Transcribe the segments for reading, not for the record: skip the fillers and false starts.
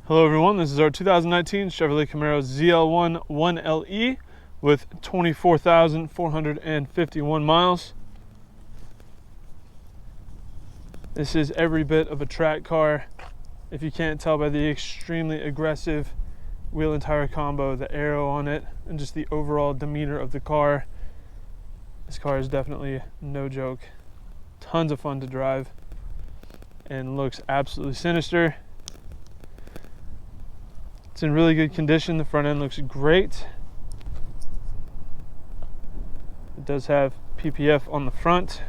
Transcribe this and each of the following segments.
Hello everyone, this is our 2019 Chevrolet Camaro ZL1 1LE with 24,451 miles. This is every bit of a track car. If you can't tell by the extremely aggressive wheel and tire combo, the aero on it, and just the overall demeanor of the car, this car is definitely no joke. Tons of fun to drive and looks absolutely sinister. It's in really good condition. The front end looks great. It does have PPF on the front,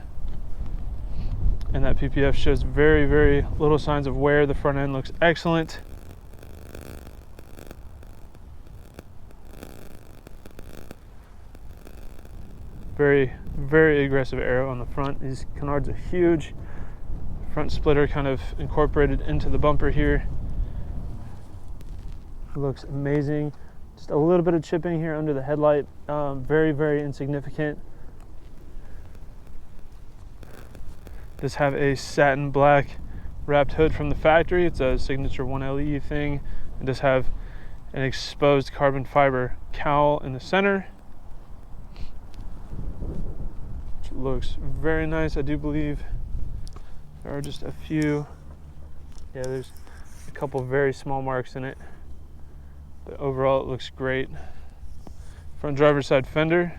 and that PPF shows very, very little signs of wear. The front end looks excellent. Very, very aggressive aero on the front. These canards are huge. Front splitter kind of incorporated into the bumper here. Looks amazing. Just a little bit of chipping here under the headlight. Very, very insignificant. Does have a satin black wrapped hood from the factory. It's a signature 1LE thing. It does have an exposed carbon fiber cowl in the center, which looks very nice. I do believe there are just a few, there's a couple very small marks in it. But overall, it looks great. Front driver's side fender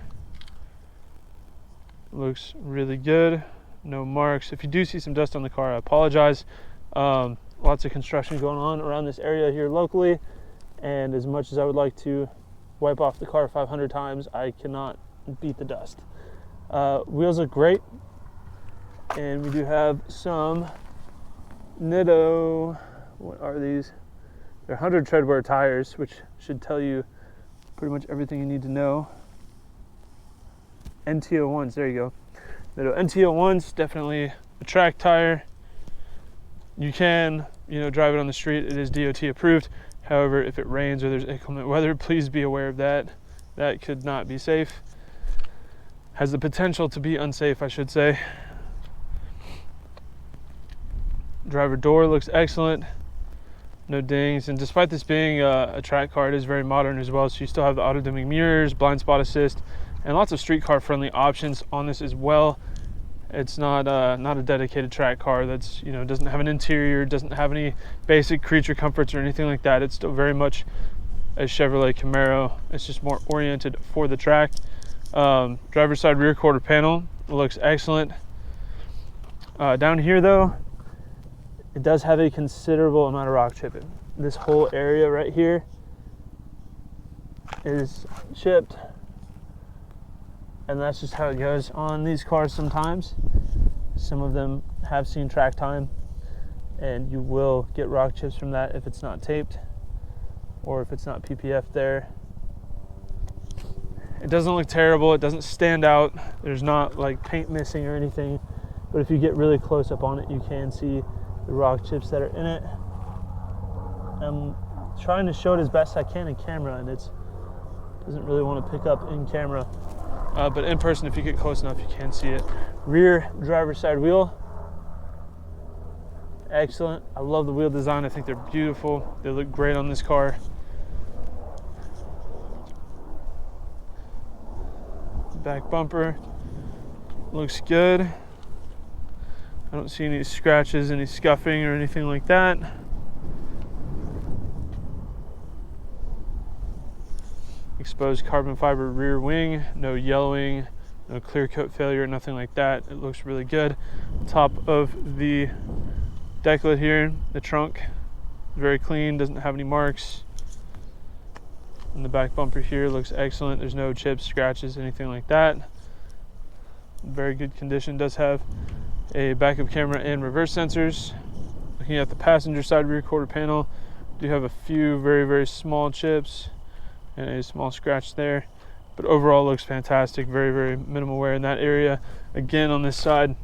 looks really good. No marks. If you do see some dust on the car, I apologize. Lots of construction going on around this area here locally, and as much as I would like to wipe off the car 500 times, I cannot beat the dust. Wheels look great, and we do have some Nitto, what are these? They're 100 treadwear tires, which should tell you pretty much everything you need to know. NT01s, there you go. The NT01s, definitely a track tire. You can, drive it on the street. It is DOT approved. However, if it rains or there's inclement weather, please be aware of that. That could not be safe. Has the potential to be unsafe, I should say. Driver door looks excellent. No dings, and despite this being a track car, it is very modern as well. So you still have the auto-dimming mirrors, blind spot assist, and lots of street car friendly options on this as well. It's not a dedicated track car that's doesn't have an interior, doesn't have any basic creature comforts or anything like that. It's still very much a Chevrolet Camaro. It's just more oriented for the track. Driver's side rear quarter panel looks excellent. Down here though, it does have a considerable amount of rock chipping. This whole area right here is chipped, and that's just how it goes on these cars sometimes. Some of them have seen track time, and you will get rock chips from that if it's not taped or if it's not PPF there. It doesn't look terrible. It doesn't stand out. There's not like paint missing or anything, but if you get really close up on it, you can see the rock chips that are in it. I'm trying to show it as best I can in camera, and it doesn't really want to pick up in camera. But in person, if you get close enough, you can see it. Rear driver's side wheel, excellent. I love the wheel design. I think they're beautiful. They look great on this car. Back bumper looks good. I don't see any scratches, any scuffing or anything like that. Exposed carbon fiber rear wing, no yellowing, no clear coat failure, nothing like that. It looks really good. Top of the deck lid here, the trunk, very clean, doesn't have any marks. And the back bumper here looks excellent. There's no chips, scratches, anything like that. Very good condition. Does have a backup camera and reverse sensors. Looking at the passenger side rear quarter panel, do have a few very, very small chips and a small scratch there, but overall looks fantastic. Very, very minimal wear in that area. Again, on this side,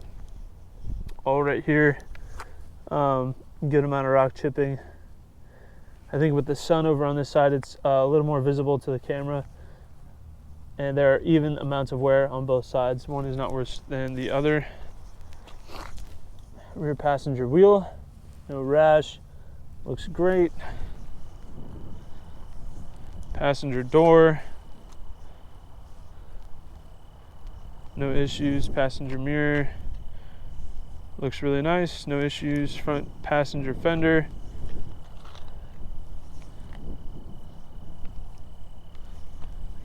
all right here, good amount of rock chipping. I think with the sun over on this side, it's a little more visible to the camera, and there are even amounts of wear on both sides. One is not worse than the other. Rear passenger wheel, no rash, looks great. Passenger door, no issues. Passenger mirror looks really nice, no issues. Front passenger fender,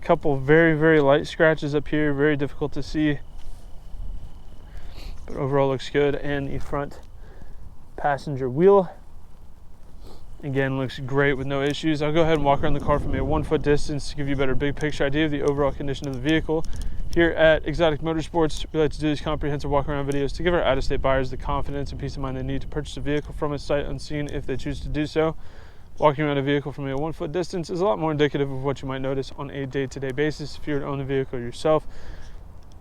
a couple very light scratches up here, very difficult to see, but overall looks good. And the front passenger wheel, again, looks great with no issues. I'll go ahead and walk around the car from a 1 foot distance to give you a better big picture idea of the overall condition of the vehicle. Here at Exotic Motorsports, we like to do these comprehensive walk around videos to give our out-of-state buyers the confidence and peace of mind they need to purchase a vehicle from a sight unseen if they choose to do so. Walking around a vehicle from a 1 foot distance is a lot more indicative of what you might notice on a day-to-day basis if you were to own the vehicle yourself,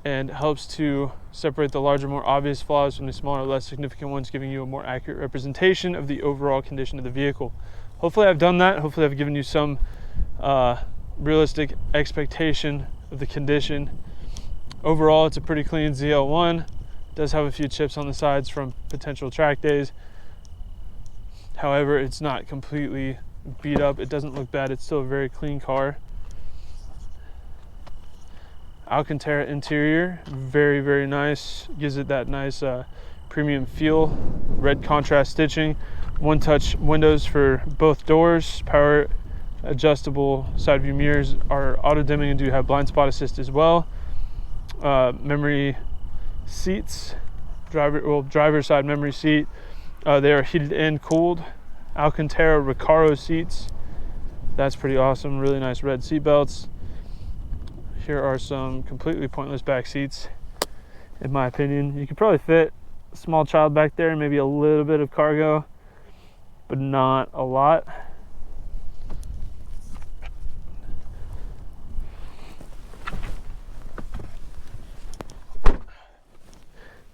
and helps to separate the larger, more obvious flaws from the smaller, less significant ones, giving you a more accurate representation of the overall condition of the vehicle. Hopefully I've done that. Hopefully I've given you some realistic expectation of the condition. Overall, it's a pretty clean ZL1. It does have a few chips on the sides from potential track days. However, it's not completely beat up. It doesn't look bad. It's still a very clean car. Alcantara interior, very nice. Gives it that nice premium feel. Red contrast stitching. One-touch windows for both doors. Power adjustable side view mirrors are auto dimming and do have blind spot assist as well. Memory seats, driver side memory seat. They are heated and cooled. Alcantara Recaro seats. That's pretty awesome. Really nice red seat belts. Here are some completely pointless back seats, in my opinion. You could probably fit a small child back there, maybe a little bit of cargo, but not a lot.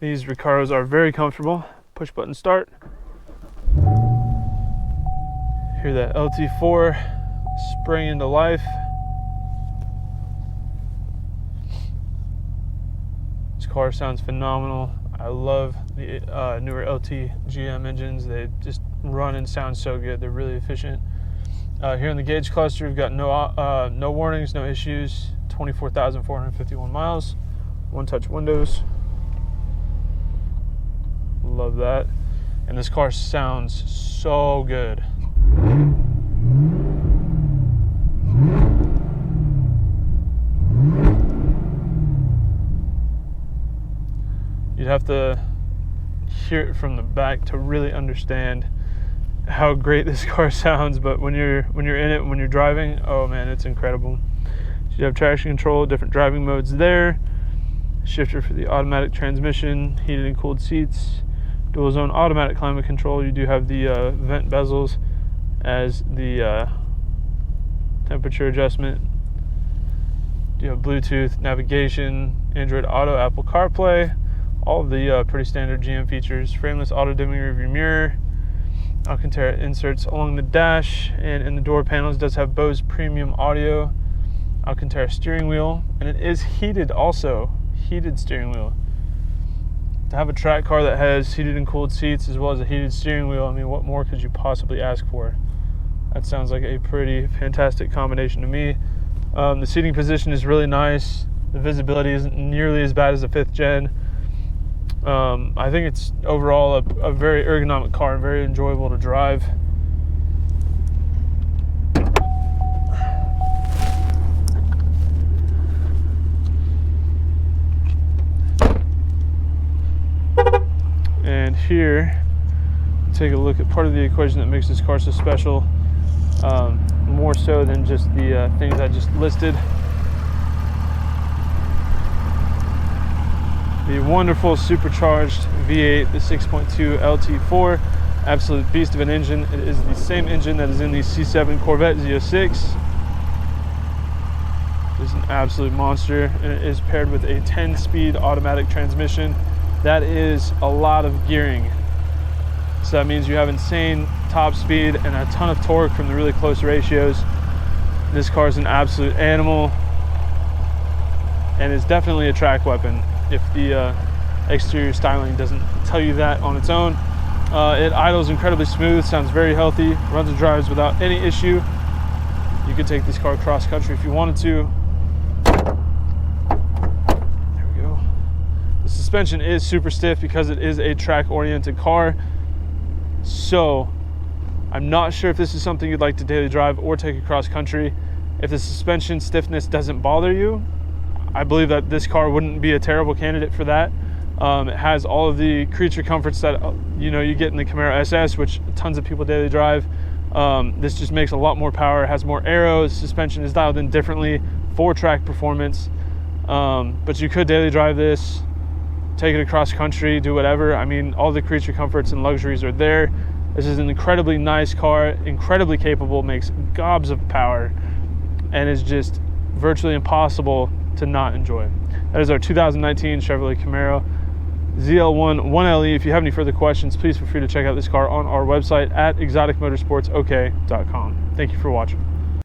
These Recaros are very comfortable. Push button start. Hear that LT4 spring into life. This car sounds phenomenal. I love the newer LT GM engines. They just run and sound so good. They're really efficient. Here in the gauge cluster, we've got no warnings, no issues. 24,451 miles. One-touch windows. Love that. And this car sounds so good. You'd have to hear it from the back to really understand how great this car sounds, but when you're in it, when you're driving, oh man, it's incredible. So you have traction control, different driving modes there. Shifter for the automatic transmission, heated and cooled seats, dual zone automatic climate control. You do have the vent bezels as the temperature adjustment. You have Bluetooth, navigation, Android Auto, Apple CarPlay, all of the pretty standard GM features. Frameless auto dimming rearview mirror, Alcantara inserts along the dash, and in the door panels. It does have Bose premium audio, Alcantara steering wheel, and it is heated also, heated steering wheel. To have a track car that has heated and cooled seats as well as a heated steering wheel, I mean, what more could you possibly ask for? That sounds like a pretty fantastic combination to me. The seating position is really nice. The visibility isn't nearly as bad as the 5th gen. I think it's overall a very ergonomic car and very enjoyable to drive. And here, take a look at part of the equation that makes this car so special, more so than just the things I just listed. The wonderful supercharged V8, the 6.2 LT4, absolute beast of an engine. It is the same engine that is in the C7 Corvette Z06. It's an absolute monster, and it is paired with a 10-speed automatic transmission. That is a lot of gearing. So that means you have insane top speed and a ton of torque from the really close ratios. This car is an absolute animal, and it's definitely a track weapon if the exterior styling doesn't tell you that on its own. It idles incredibly smooth, sounds very healthy, runs and drives without any issue. You could take this car cross country if you wanted to. There we go. The suspension is super stiff because it is a track-oriented car. So I'm not sure if this is something you'd like to daily drive or take across country. If the suspension stiffness doesn't bother you, I believe that this car wouldn't be a terrible candidate for that. It has all of the creature comforts that you get in the Camaro SS, which tons of people daily drive. This just makes a lot more power, has more arrows, suspension is dialed in differently for track performance. But you could daily drive this, take it across country, do whatever. I mean, all the creature comforts and luxuries are there. This is an incredibly nice car, incredibly capable, makes gobs of power, and is just virtually impossible to not enjoy. That is our 2019 Chevrolet Camaro ZL1 1LE. If you have any further questions, please feel free to check out this car on our website at exoticmotorsportsok.com. Thank you for watching.